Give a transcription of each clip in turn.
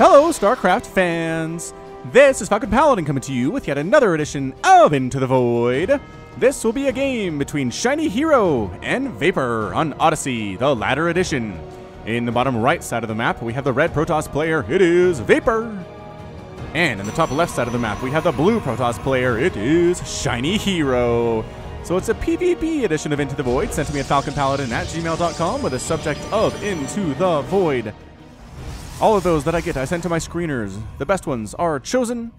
Hello, StarCraft fans! This is Falcon Paladin coming to you with yet another edition of Into the Void. This will be a game between ShinyHero and Vapor on Odyssey, the latter edition. In the bottom right side of the map, we have the red Protoss player, it is Vapor. And in the top left side of the map, we have the blue Protoss player, it is ShinyHero. So it's a PvP edition of Into the Void, sent to me at falconpaladin@gmail.com with a subject of Into the Void. All of those that I get, I send to my screeners. The best ones are chosen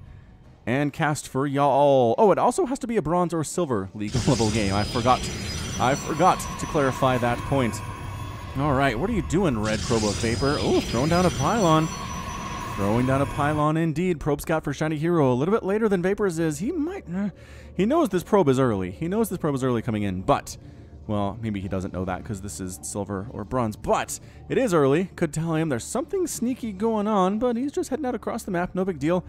and cast for y'all. Oh, it also has to be a bronze or silver league level game. I forgot to clarify that point. All right, what are you doing, Red Probo Vapor? Oh, throwing down a pylon. Throwing down a pylon indeed. Probe scout for ShinyHero. A little bit later than Vapor's is. He knows this probe is early. He knows this probe is early coming in, but... well, maybe he doesn't know that because this is silver or bronze, but it is early. Could tell him there's something sneaky going on, but he's just heading out across the map. No big deal.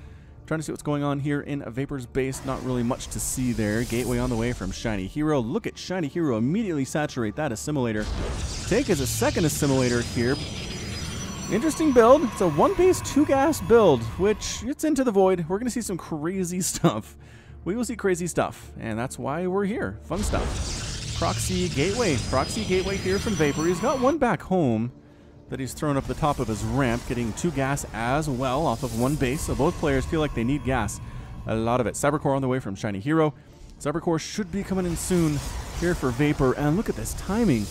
Trying to see what's going on here in Vapor's base. Not really much to see there. Gateway on the way from ShinyHero. Look at ShinyHero immediately saturate that assimilator. Take as a second assimilator here. Interesting build. It's a one base, two gas build, which it's Into the Void. We're going to see some crazy stuff. We will see crazy stuff, and that's why we're here. Fun stuff. Proxy gateway here from Vapor. He's got one back home that he's thrown up the top of his ramp, getting two gas as well off of one base. So both players feel like they need gas. A lot of it. Cybercore on the way from ShinyHero. Cybercore should be coming in soon here for Vapor. And look at this timing.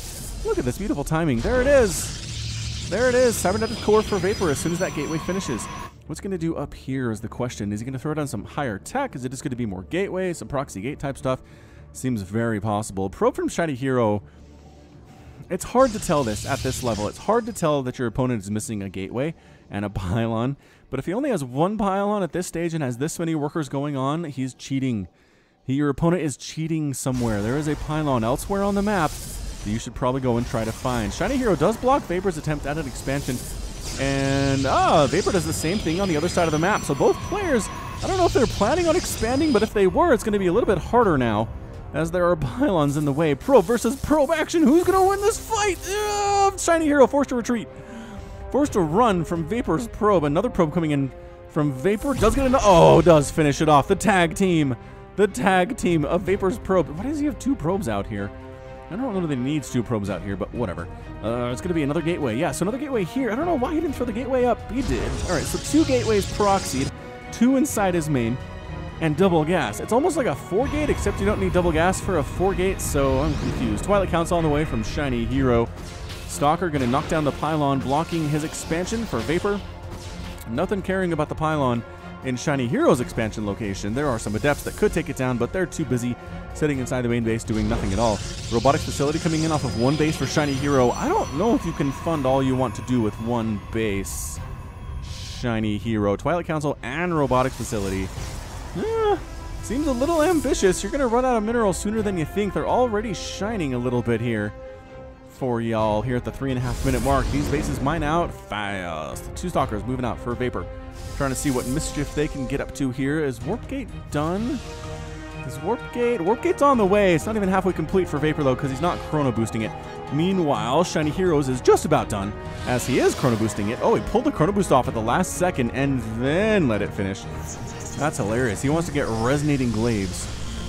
Look at this beautiful timing. There it is. There it is. Cybernetic core for Vapor as soon as that gateway finishes. What's going to do up here is the question. Is he going to throw down some higher tech? Is it just going to be more gateway, some proxy gate type stuff? Seems very possible. Probe from ShinyHero. It's hard to tell this at this level. It's hard to tell that your opponent is missing a gateway and a pylon. But if he only has one pylon at this stage and has this many workers going on, he's cheating. Your opponent is cheating somewhere. There is a pylon elsewhere on the map that you should probably go and try to find. ShinyHero does block Vapor's attempt at an expansion. And Vapor does the same thing on the other side of the map. So both players, I don't know if they're planning on expanding, but if they were, it's going to be a little bit harder now, as there are pylons in the way. Probe versus probe action. Who's going to win this fight? ShinyHero forced to retreat. Forced to run from Vapor's probe. Another probe coming in from Vapor. Does get another. Oh, does finish it off. The tag team. The tag team of Vapor's probe. Why does he have two probes out here? I don't know that he needs two probes out here, but whatever. It's going to be another gateway. Yeah, so another gateway here. I don't know why he didn't throw the gateway up. He did. All right, so two gateways proxied. Two inside his main. And double gas. It's almost like a 4-gate, except you don't need double gas for a 4-gate, so I'm confused. Twilight Council on the way from ShinyHero. Stalker going to knock down the pylon, blocking his expansion for Vapor. Nothing caring about the pylon in ShinyHero's expansion location. There are some adepts that could take it down, but they're too busy sitting inside the main base doing nothing at all. Robotics facility coming in off of one base for ShinyHero. I don't know if you can fund all you want to do with one base. ShinyHero. Twilight Council and robotics facility. Seems a little ambitious. You're going to run out of minerals sooner than you think. They're already shining a little bit here for y'all here at the 3.5-minute mark. These bases mine out fast. Two stalkers moving out for Vapor. Trying to see what mischief they can get up to here. Is Warp Gate done? Is Warp Gate? Warp Gate's on the way. It's not even halfway complete for Vapor, though, because he's not chrono boosting it. Meanwhile, ShinyHero's is just about done, as he is chrono boosting it. Oh, he pulled the chrono boost off at the last second and then let it finish. That's hilarious. He wants to get resonating glaives,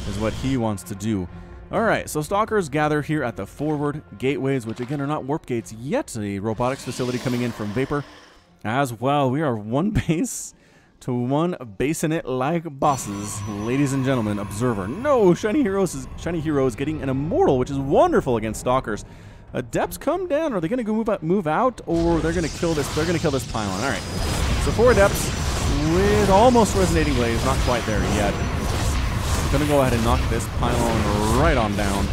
is what he wants to do. All right, so stalkers gather here at the forward gateways, which again are not warp gates yet. A robotics facility coming in from Vapor as well. We are one base to one base in it like bosses. Ladies and gentlemen, observer. No, ShinyHero is getting an immortal, which is wonderful against stalkers. Adepts come down. Are they going to move out, or they're going to kill this? They're going to kill this pylon. All right. So 4 adepts with almost resonating glaives, not quite there yet. Gonna go ahead and knock this pylon right on down.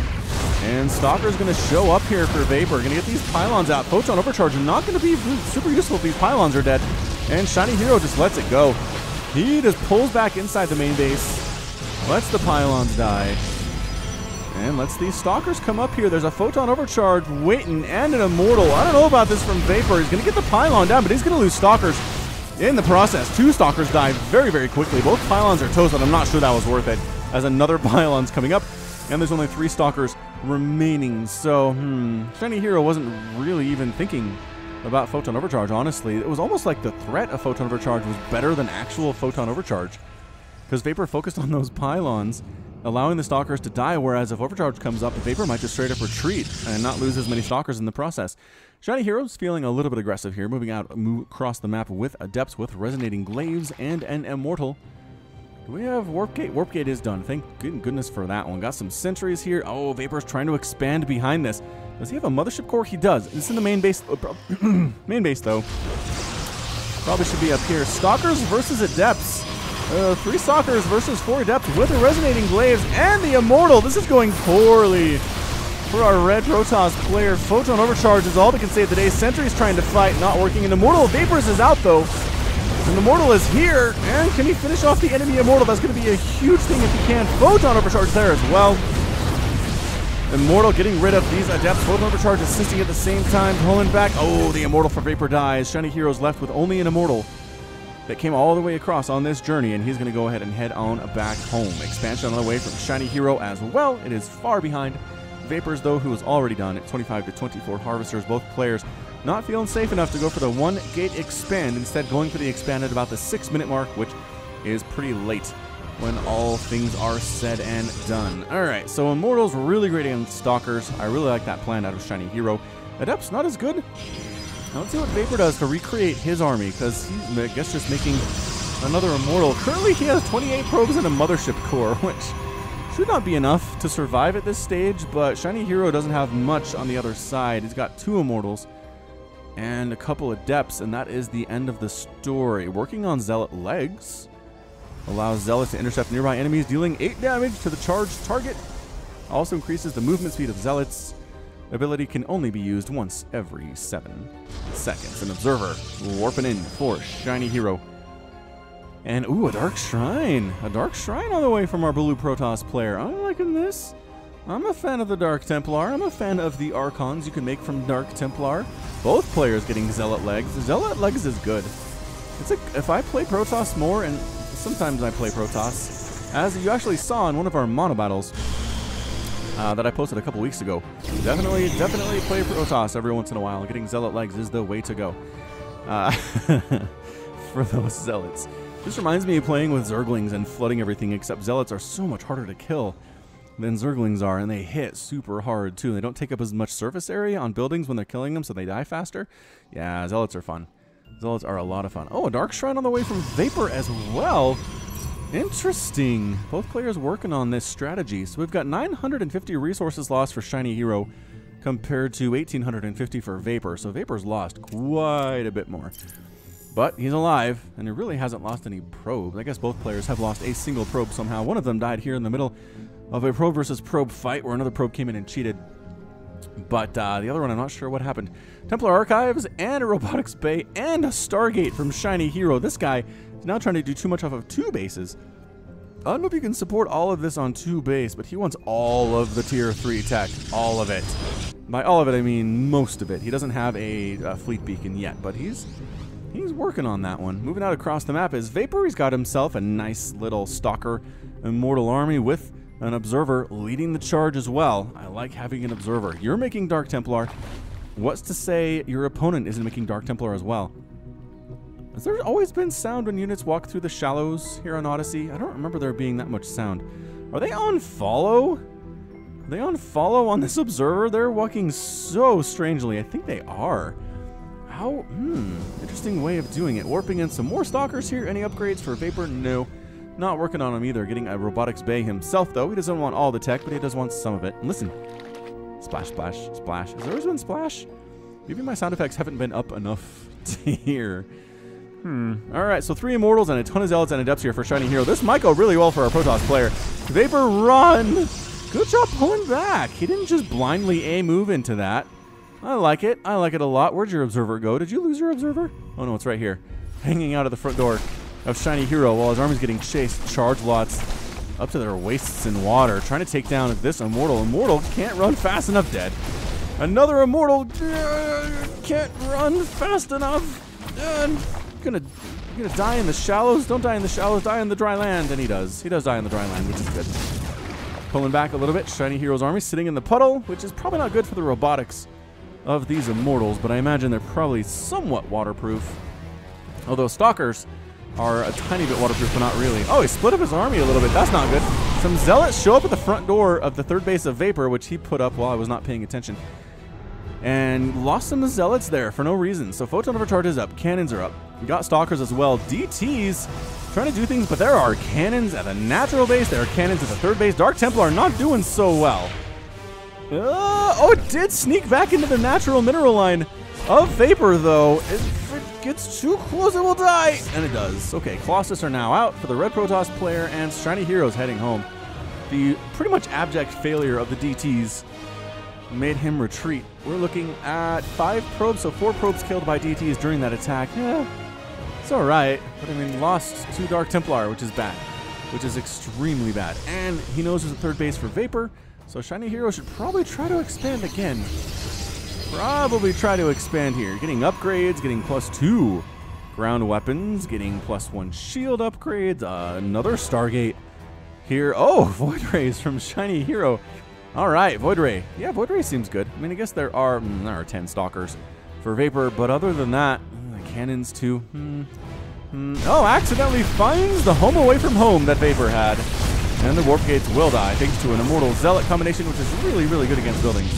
And Stalker's gonna show up here for Vapor. Gonna get these pylons out. Photon overcharge not gonna be super useful if these pylons are dead. And ShinyHero just lets it go. He just pulls back inside the main base, lets the pylons die, and lets these stalkers come up here. There's a photon overcharge waiting and an immortal. I don't know about this from Vapor. He's gonna get the pylon down, but he's gonna lose stalkers in the process. 2 stalkers died very, very quickly. Both pylons are toasted. I'm not sure that was worth it, as another pylon's coming up, and there's only 3 stalkers remaining. So, ShinyHero wasn't really even thinking about Photon Overcharge, honestly. It was almost like the threat of Photon Overcharge was better than actual Photon Overcharge. Because Vapor focused on those pylons, allowing the Stalkers to die, whereas if Overcharge comes up, Vapor might just straight up retreat and not lose as many Stalkers in the process. ShinyHero's feeling a little bit aggressive here, moving across the map with Adepts with Resonating Glaives and an Immortal. Do we have Warp Gate? Warp Gate is done. Thank goodness for that one. Got some sentries here. Oh, Vapor's trying to expand behind this. Does he have a Mothership Core? He does. This is in the main base. Main base, though. Probably should be up here. Stalkers versus Adepts. 3 Stalkers versus 4 Adepts with the Resonating Glaives and the Immortal. This is going poorly for our Red Protoss player. Photon Overcharge is all we can save the day. Sentry's trying to fight, not working. And Immortal Vapors is out, though. And Immortal is here. And can he finish off the enemy Immortal? That's going to be a huge thing if he can. Photon Overcharge there as well. Immortal getting rid of these Adepts. Photon Overcharge assisting at the same time, pulling back. Oh, the Immortal for Vapor dies. ShinyHero's left with only an Immortal that came all the way across on this journey, and he's going to go ahead and head on back home. Expansion on the way from ShinyHero as well. It is far behind Vapors, though, who is already done at 25 to 24 Harvesters. Both players not feeling safe enough to go for the 1-gate expand, instead going for the expand at about the 6-minute mark, which is pretty late when all things are said and done. Alright, so Immortal's really great against Stalkers. I really like that plan out of ShinyHero. Adept's not as good. Now let's see what Vapor does to recreate his army, because he's, I guess, just making another Immortal. Currently, he has 28 probes and a Mothership Core, which should not be enough to survive at this stage, but ShinyHero doesn't have much on the other side. He's got 2 Immortals and a couple Adepts, and that is the end of the story. Working on Zealot legs allows Zealots to intercept nearby enemies, dealing 8 damage to the charged target. Also increases the movement speed of Zealots. Ability can only be used once every 7 seconds. An Observer warping in for ShinyHero. And, ooh, a Dark Shrine. A Dark Shrine on the way from our Blue Protoss player. I'm liking this. I'm a fan of the Dark Templar. I'm a fan of the Archons you can make from Dark Templar. Both players getting Zealot legs. Zealot legs is good. It's like, if I play Protoss more, and sometimes I play Protoss, as you actually saw in one of our mono battles, that I posted a couple weeks ago. Definitely play Protoss every once in a while. Getting Zealot legs is the way to go. For those Zealots. This reminds me of playing with Zerglings and flooding everything, except Zealots are so much harder to kill than Zerglings are, and they hit super hard too. They don't take up as much surface area on buildings when they're killing them, so they die faster. Yeah, Zealots are fun. Zealots are a lot of fun. Oh, a Dark Shrine on the way from Vapor as well. Interesting. Both players working on this strategy. So we've got 950 resources lost for ShinyHero compared to 1,850 for Vapor. So Vapor's lost quite a bit more. But he's alive, and he really hasn't lost any probes. I guess both players have lost a single probe somehow. One of them died here in the middle of a probe versus probe fight where another probe came in and cheated. But the other one, I'm not sure what happened. Templar Archives and a Robotics Bay and a Stargate from ShinyHero. This guy is now trying to do too much off of 2 bases. I don't know if you can support all of this on 2 base, but he wants all of the tier 3 tech. All of it. By all of it, I mean most of it. He doesn't have a fleet beacon yet, but he's working on that one. Moving out across the map is Vapor. He's got himself a nice little Stalker Immortal army with an Observer leading the charge as well. I like having an Observer. You're making Dark Templar. What's to say your opponent isn't making Dark Templar as well? Has there always been sound when units walk through the shallows here on Odyssey? I don't remember there being that much sound. Are they on follow? Are they on follow on this Observer? They're walking so strangely. I think they are. How? Interesting way of doing it. Warping in some more Stalkers here. Any upgrades for Vapor? No. Not working on him either. Getting a Robotics Bay himself, though. He doesn't want all the tech, but he does want some of it. And listen. Splash, splash, splash. Has there always been splash? Maybe my sound effects haven't been up enough to hear. Alright, so 3 Immortals and a ton of Zealots and Adepts here for ShinyHero. This might go really well for our Protoss player. Vapor, run! Good job pulling back. He didn't just blindly A-move into that. I like it. I like it a lot. Where'd your Observer go? Did you lose your Observer? Oh no, it's right here. Hanging out of the front door of ShinyHero while his army's getting chased. Charge lots up to their waists in water. Trying to take down this Immortal. Immortal can't run fast enough. Dead. Another Immortal can't run fast enough. Gonna die in the shallows. Don't die in the shallows. Die in the dry land. And he does. He does die in the dry land, which is good. Pulling back a little bit. ShinyHero's army sitting in the puddle, which is probably not good for the robotics. of these Immortals, but I imagine they're probably somewhat waterproof. Although Stalkers are a tiny bit waterproof, but not really. Oh, he split up his army a little bit. That's not good. Some Zealots show up at the front door of the third base of Vapor, which he put up while I was not paying attention. And lost some Zealots there for no reason. So Photon Overcharge is up. Cannons are up. We got Stalkers as well. DTs trying to do things, but there are cannons at the natural base. There are cannons at the third base. Dark Templar not doing so well. Oh, it did sneak back into the natural mineral line of Vapor, though. If it gets too close, it will die. And it does. Okay, Colossus are now out for the Red Protoss player, and ShinyHero's heading home. The pretty much abject failure of the DTs made him retreat. We're looking at 5 probes, so 4 probes killed by DTs during that attack. Yeah, it's all right. But I mean, lost 2 Dark Templar, which is bad. Which is extremely bad. And he knows there's a third base for Vapor, so ShinyHero should probably try to expand again. Probably try to expand here. Getting upgrades, getting +2 ground weapons, getting +1 shield upgrades, another Stargate here. Oh, Void Rays from ShinyHero. All right, Void Ray. Yeah, Void Ray seems good. I mean, I guess there are 10 Stalkers for Vapor, but other than that, the cannons too. Oh, accidentally finds the home away from home that Vapor had. And the Warp Gates will die, thanks to an Immortal Zealot combination, which is really, really good against buildings.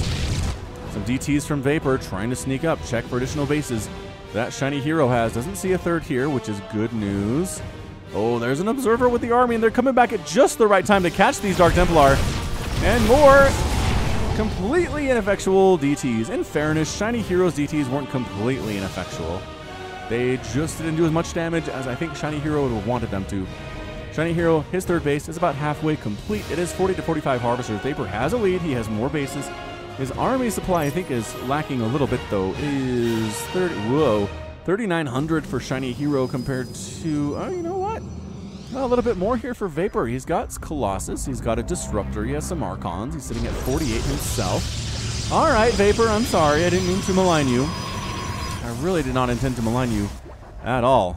Some DTs from Vapor trying to sneak up, check for additional bases that ShinyHero has. Doesn't see a third here, which is good news. Oh, there's an Observer with the army, and they're coming back at just the right time to catch these Dark Templar. And more completely ineffectual DTs. In fairness, ShinyHero's DTs weren't completely ineffectual. They just didn't do as much damage as I think ShinyHero would have wanted them to. ShinyHero, his third base is about halfway complete. It is 40 to 45 Harvesters. Vapor has a lead. He has more bases. His army supply, I think, is lacking a little bit, though. It is 3,900 for ShinyHero compared to, you know what? Well, a little bit more here for Vapor. He's got Colossus. He's got a Disruptor. He has some Archons. He's sitting at 48 himself. All right, Vapor, I'm sorry. I didn't mean to malign you. I really did not intend to malign you at all.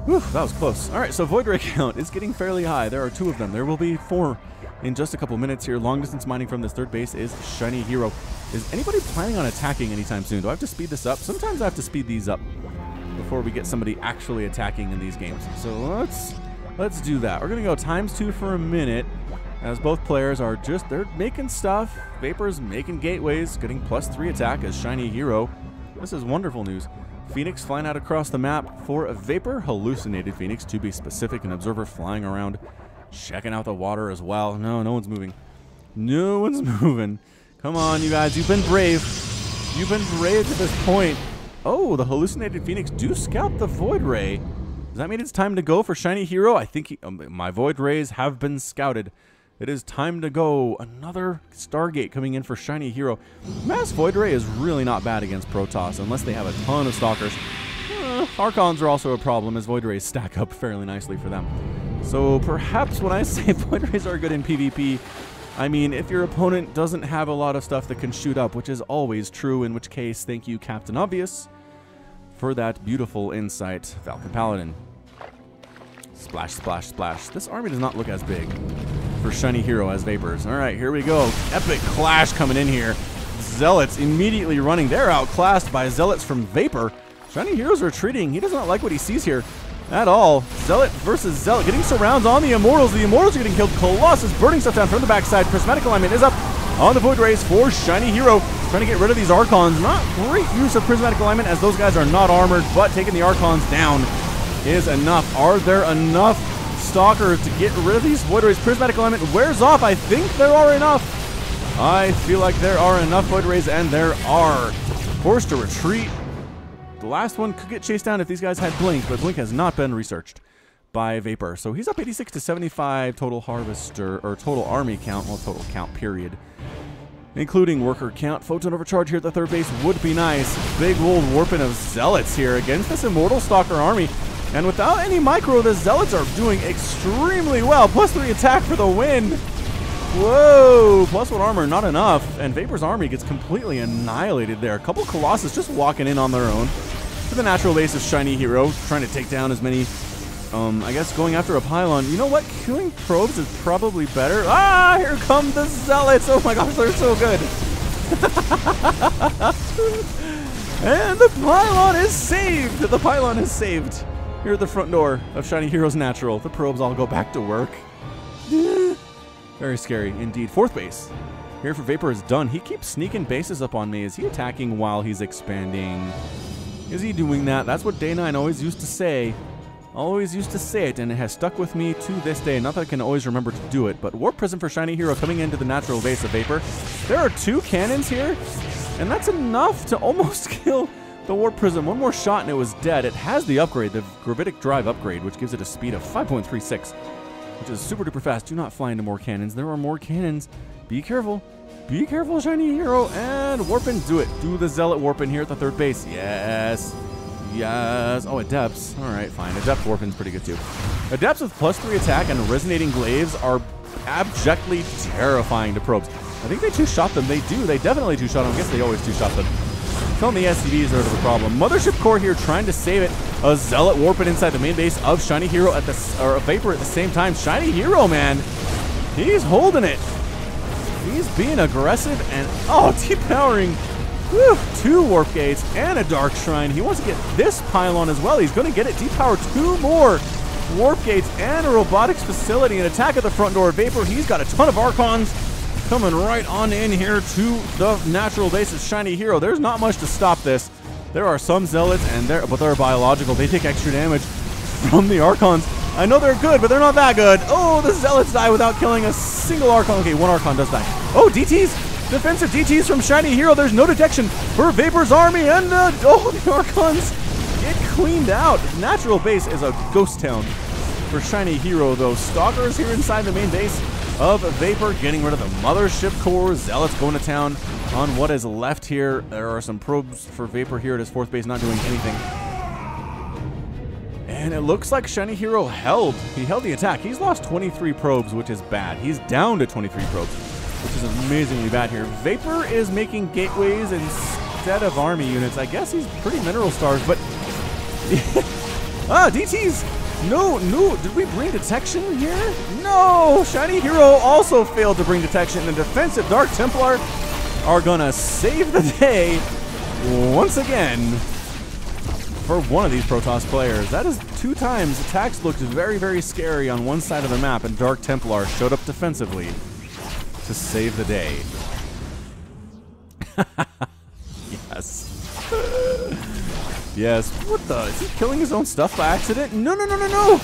Whew, that was close. All right, so Void Ray count is getting fairly high. There are 2 of them. There will be 4 in just a couple minutes here. Long distance mining from this third base is ShinyHero. Is anybody planning on attacking anytime soon? Do I have to speed this up? Sometimes I have to speed these up before we get somebody actually attacking in these games. So let's do that. We're gonna go ×2 for a minute, as both players are they're making stuff. Vapor's making gateways, getting +3 attack as ShinyHero. This is wonderful news. Phoenix flying out across the map for a Vapor. Hallucinated Phoenix, to be specific. An Observer flying around, checking out the water as well. No one's moving. No one's moving. Come on, you guys. You've been brave. You've been brave to this point. Oh, the Hallucinated Phoenix do scout the Void Ray. Does that mean it's time to go for ShinyHero? I think my Void Rays have been scouted. It is time to go. Another Stargate coming in for ShinyHero. Mass Void Ray is really not bad against Protoss unless they have a ton of Stalkers. Archons are also a problem as Void Rays stack up fairly nicely for them. So perhaps when I say Void Rays are good in PvP, I mean if your opponent doesn't have a lot of stuff that can shoot up, which is always true, in which case thank you Captain Obvious for that beautiful insight, Falcon Paladin. Splash, splash, splash. This army does not look as big for ShinyHero as Vapors. All right, here we go. Epic clash coming in here. Zealots immediately running. They're outclassed by Zealots from Vapor. ShinyHero's retreating. He does not like what he sees here at all. Zealot versus Zealot. Getting surrounds on the Immortals. The Immortals are getting killed. Colossus burning stuff down from the backside. Prismatic alignment is up on the Void Rays for ShinyHero. Trying to get rid of these Archons. Not great use of Prismatic alignment as those guys are not armored, but taking the Archons down is enough. Are there enough Stalkers to get rid of these Void Rays? Prismatic alignment wears off. I think there are enough. I feel like there are enough Void Rays, and there are. Forced to retreat. The last one could get chased down if these guys had Blink, but Blink has not been researched by Vapor. So he's up 86 to 75 total Harvester, or total army count, well, total count, period. Including worker count. Photon Overcharge here at the third base would be nice. Big old warping of Zealots here against this Immortal Stalker army. And without any micro, the Zealots are doing extremely well. +3 attack for the win. Whoa, +1 armor, not enough. And Vapor's army gets completely annihilated there. A couple Colossus just walking in on their own to the natural base of ShinyHero, trying to take down as many, I guess going after a pylon. You know what? Killing probes is probably better. Ah, here come the Zealots. Oh my gosh, they're so good. And the pylon is saved! The pylon is saved. Here at the front door of ShinyHero's Natural. The probes all go back to work. Very scary indeed. Fourth base. Here for Vapor is done. He keeps sneaking bases up on me. Is he attacking while he's expanding? Is he doing that? That's what Day 9 always used to say. Always used to say it, and it has stuck with me to this day. Not that I can always remember to do it, but Warp Prism for ShinyHero coming into the natural base of Vapor. There are 2 cannons here, and that's enough to almost kill the Warp Prism. One more shot and it was dead. It has the upgrade, the Gravitic Drive upgrade, which gives it a speed of 5.36, which is super duper fast. Do not fly into more cannons. There are more cannons. Be careful. Be careful, ShinyHero. And Warpin, do it. Do the Zealot Warpin here at the third base. Yes. Yes. Oh, Adepts. All right, fine. Adept Warpin's pretty good too. Adepts with +3 attack and Resonating Glaives are abjectly terrifying to probes. I think they two-shot them. They do. They definitely two-shot them. I guess they always two-shot them. Killing the SCVs are the problem. Mothership Core here trying to save it. A Zealot Warpin inside the main base of ShinyHero at the, or Vapor at the same time. ShinyHero, man, he's holding it. He's being aggressive and, oh, depowering. Whew, 2 Warp Gates and a Dark Shrine. He wants to get this pylon as well. He's going to get it. Depower 2 more Warp Gates and a Robotics Facility. An attack at the front door of Vapor. He's got a ton of Archons coming right on in here to the natural base of ShinyHero. There's not much to stop this. There are some Zealots, but they're biological. They take extra damage from the Archons. I know they're good, but they're not that good. Oh, the Zealots die without killing a single Archon. Okay, 1 Archon does die. Oh, DTs! Defensive DTs from ShinyHero. There's no detection for Vapor's army, and oh, the Archons get cleaned out. Natural base is a ghost town for ShinyHero, though. Stalkers here inside the main base of Vapor, getting rid of the Mothership Core. Zealots going to town on what is left here. There are some probes for Vapor here at his 4th base, not doing anything. And it looks like ShinyHero held. He held the attack. He's lost 23 probes, which is bad. He's down to 23 probes, which is amazingly bad here. Vapor is making gateways instead of army units. I guess he's pretty mineral stars, but DTs. No, did we bring detection here? No, ShinyHero also failed to bring detection. The defensive Dark Templar are gonna save the day once again for one of these Protoss players. That is 2 times. Attacks looked very, very scary on one side of the map, and Dark Templar showed up defensively to save the day. Yes. Yes. What the? Is he killing his own stuff by accident? No, no, no, no, no!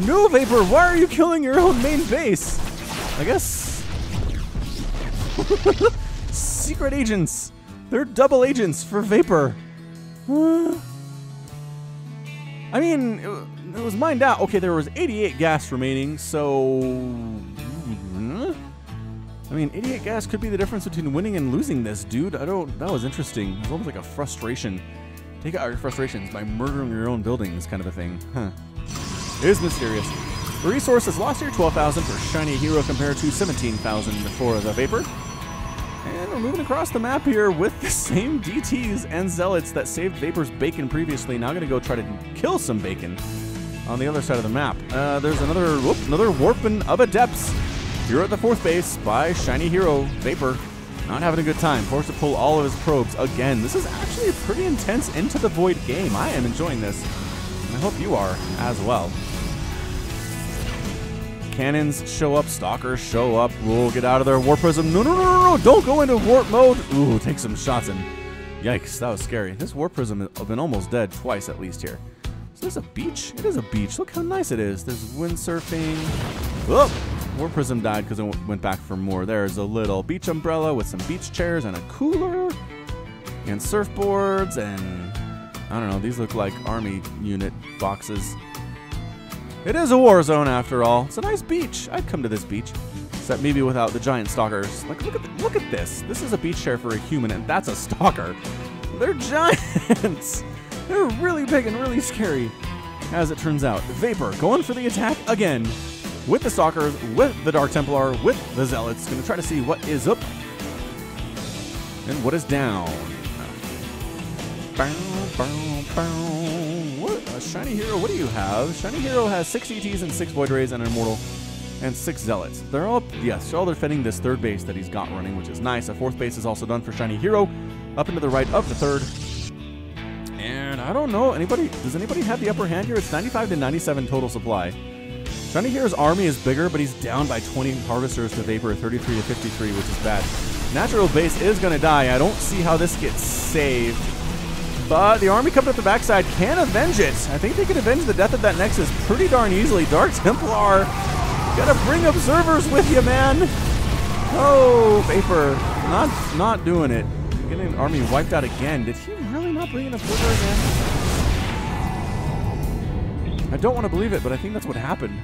No, Vapor! Why are you killing your own main base? I guess... Secret agents! They're double agents for Vapor. I mean, it was mined out. Okay, there was 88 gas remaining, so... I mean, 88 gas could be the difference between winning and losing this, dude. That was interesting. It was almost like a frustration. Take out your frustrations by murdering your own buildings, kind of a thing. Huh. It is mysterious. The resources lost here, 12,000 for ShinyHero compared to 17,000 for the Vapor. And we're moving across the map here with the same DTs and Zealots that saved Vapor's bacon previously. Now I'm going to go try to kill some bacon on the other side of the map. There's another Warpin of Adepts here at the 4th base by ShinyHero. Vapor not having a good time. Forced to pull all of his probes again. This is actually a pretty intense Into the Void game. I am enjoying this. And I hope you are as well. Cannons show up. Stalkers show up. We'll get out of there. Warp Prism. No, no, no, no, no. Don't go into warp mode. Ooh, take some shots and yikes. That was scary. This Warp Prism has been almost dead twice at least here. Is this a beach? It is a beach. Look how nice it is. There's windsurfing. Whoop. Warp Prism died because it went back for more. There's a little beach umbrella with some beach chairs and a cooler and surfboards and I don't know. These look like army unit boxes. It is a war zone after all. It's a nice beach. I'd come to this beach, except maybe without the giant stalkers. Like look at this. This is a beach chair for a human, and that's a stalker. They're giants. They're really big and really scary, as it turns out. Vapor going for the attack again. With the Stalkers, with the Dark Templar, with the Zealots. Gonna try to see what is up and what is down. What? ShinyHero, what do you have? ShinyHero has 6 ETs and 6 Void Rays and an Immortal. and 6 Zealots. They're all, yes, they're all defending this third base that he's got running, which is nice. A fourth base is also done for ShinyHero, up into the right of the third. And I don't know, does anybody have the upper hand here? It's 95 to 97 total supply. ShinyHero's army is bigger, but he's down by 20 harvesters to Vapor, 33 to 53, which is bad. Natural base is going to die. I don't see how this gets saved. But the army coming up the backside can avenge it. I think they can avenge the death of that Nexus pretty darn easily. Dark Templar, gotta bring observers with you, man. Oh, Vapor, not doing it. Getting an army wiped out again. Did he really not bring in a flicker again? I don't want to believe it, but I think that's what happened.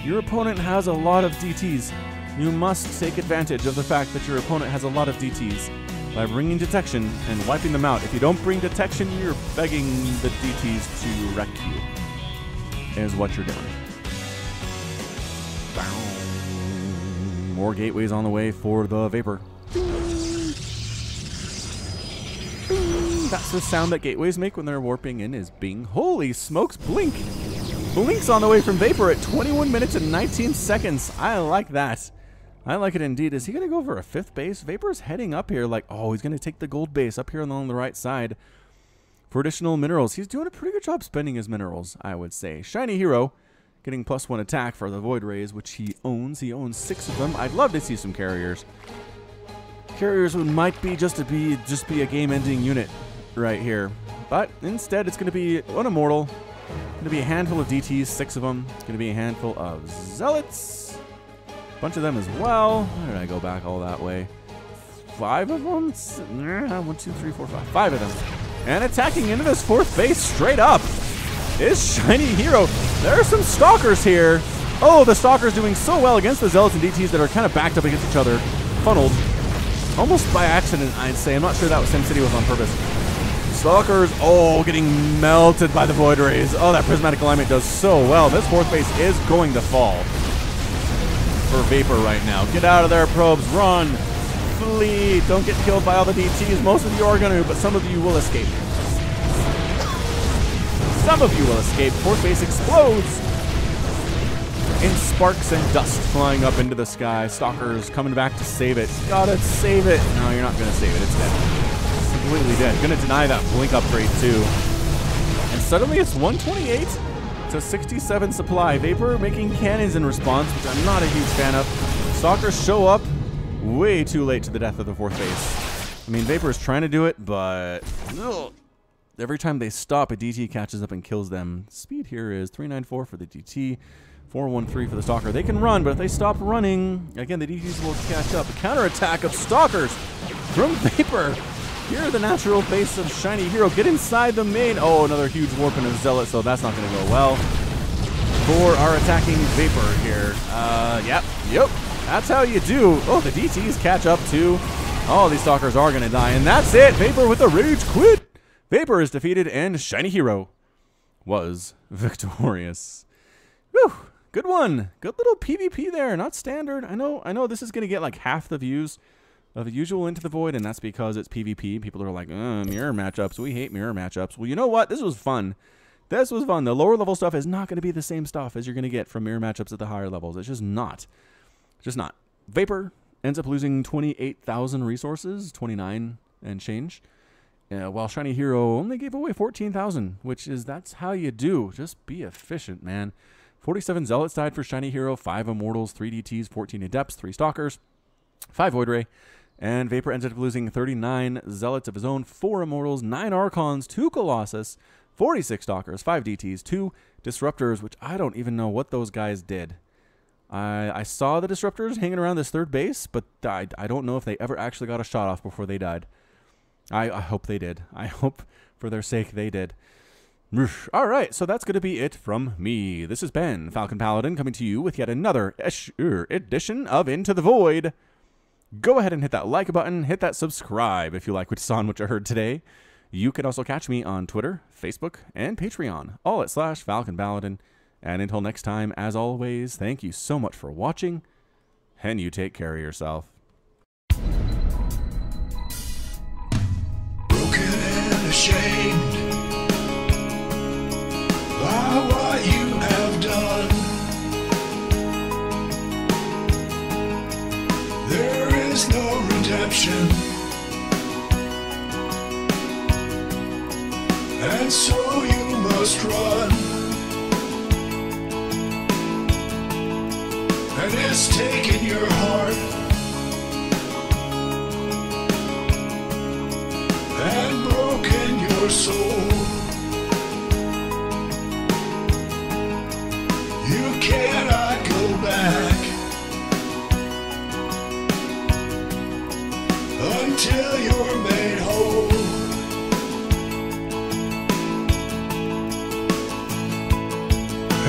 Your opponent has a lot of DTs. You must take advantage of the fact that your opponent has a lot of DTs by bringing detection and wiping them out. If you don't bring detection, you're begging the DTs to wreck you, is what you're doing. More gateways on the way for the Vapor. That's the sound that gateways make when they're warping in, is bing. Holy smokes, Blink! Blink's on the way from Vapor at 21 minutes and 19 seconds. I like that. I like it indeed. Is he going to go for a fifth base? Vapor's heading up here like, oh, he's going to take the gold base up here on the right side for additional minerals. He's doing a pretty good job spending his minerals, I would say. ShinyHero getting +1 attack for the Void Rays, which he owns. He owns 6 of them. I'd love to see some carriers. Carriers might be just be a game-ending unit right here. But instead, it's going to be an Immortal. Going to be a handful of DTs, 6 of them. Going to be a handful of Zealots. Bunch of them as well. Why did I go back all that way? 5 of them? 1, 2, 3, 4, 5. 5 of them. And attacking into this fourth base straight up is ShinyHero. There are some Stalkers here. Oh, the Stalkers doing so well against the Zealots and DTs that are kind of backed up against each other. Funneled. Almost by accident, I'd say. I'm not sure that was SimCity was on purpose. Stalkers, oh, getting melted by the Void Rays. Oh, that prismatic alignment does so well. This fourth base is going to fall for Vapor right now. Get out of there, probes. Run. Flee. Don't get killed by all the DTs. Most of you are going to, but some of you will escape. Some of you will escape. Fourth base explodes in sparks and dust flying up into the sky. Stalkers coming back to save it. Gotta save it. No, you're not gonna save it. It's dead. Completely dead. Gonna deny that blink upgrade too. And suddenly it's 128 to 67 supply. Vapor making cannons in response, which I'm not a huge fan of. Stalkers show up way too late to the death of the fourth base. I mean, Vapor is trying to do it, but every time they stop, a DT catches up and kills them. Speed here is 394 for the DT. 413 for the Stalker. They can run, but if they stop running, again, the DTs will catch up. A counterattack of Stalkers from Vapor. Here, the natural base of ShinyHero. Get inside the main. Oh, another huge warping of Zealot, so that's not going to go well for our attacking Vapor here. Yep. That's how you do. Oh, the DTs catch up too. All these Stalkers are going to die, and that's it. Vapor with a rage quit. Vapor is defeated, and ShinyHero was victorious. Whew. Good one. Good little PvP there. Not standard. I know this is going to get like half the views of the usual Into the Void, and that's because it's PvP. People are like, mirror matchups. We hate mirror matchups. Well, you know what? This was fun. This was fun. The lower level stuff is not going to be the same stuff as you're going to get from mirror matchups at the higher levels. It's just not. Just not. Vapor ends up losing 28,000 resources, 29 and change, while ShinyHero only gave away 14,000, which is, that's how you do. Just be efficient, man. 47 Zealots died for ShinyHero, 5 Immortals, 3 DTs, 14 Adepts, 3 Stalkers, 5 Void Ray, and Vapor ended up losing 39 Zealots of his own, 4 Immortals, 9 Archons, 2 Colossus, 46 Stalkers, 5 DTs, 2 Disruptors, which I don't even know what those guys did. I saw the Disruptors hanging around this third base, but I don't know if they ever actually got a shot off before they died. I hope they did. I hope for their sake they did. All right, so that's going to be it from me. This has been Falcon Paladin coming to you with yet another edition of Into the Void. Go ahead and hit that like button, hit that subscribe if you like what you saw and what you heard today. You can also catch me on Twitter, Facebook, and Patreon, all at /Falcon Paladin. And until next time, as always, thank you so much for watching, and you take care of yourself. Broken and ashamed by what you have done. And so you must run. And it's taken your heart and broken your soul. You cannot go back until you're made whole.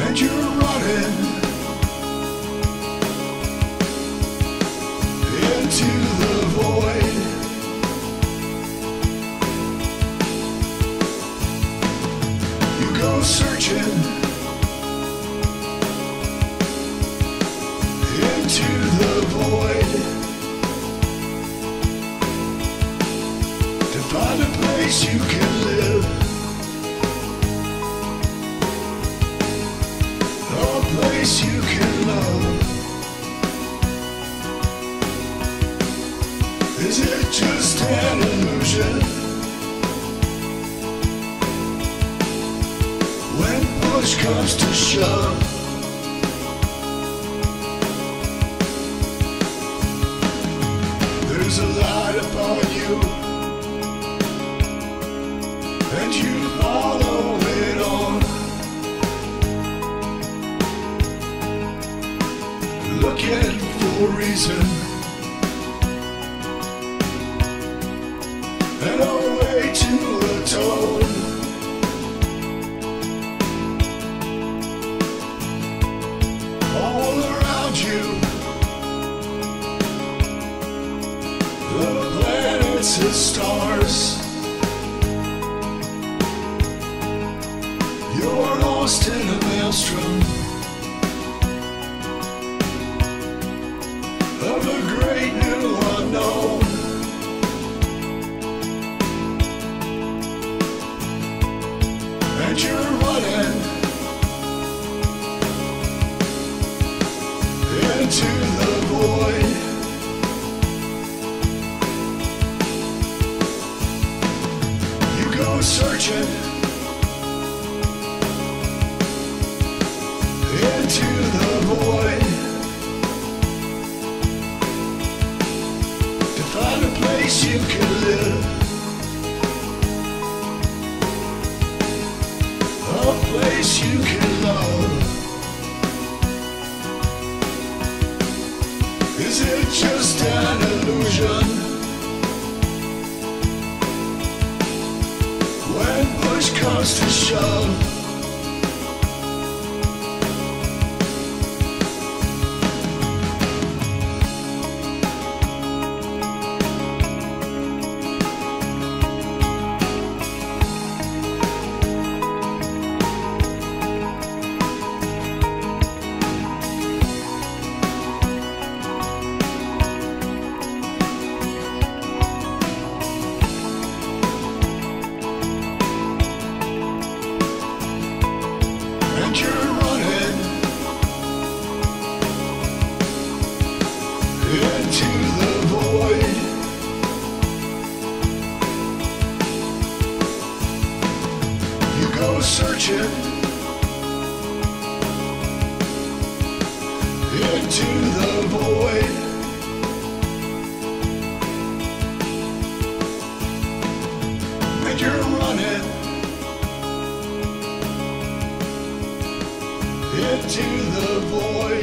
And you're running into the void. You go searching into the void to find a place you can live, a place you can love. Is it just an illusion? When push comes to shove, there's a light upon you, and you follow it on, looking for a reason and a way to atone. All around you, the planets and stars, you're lost in a maelstrom of a great new unknown. And you're running into the void. You go searching into the void to find a place you can live, a place you can love. Is it just an illusion? When push comes to shove, and you're running into the void. You go searching into the void. And you're running into the void.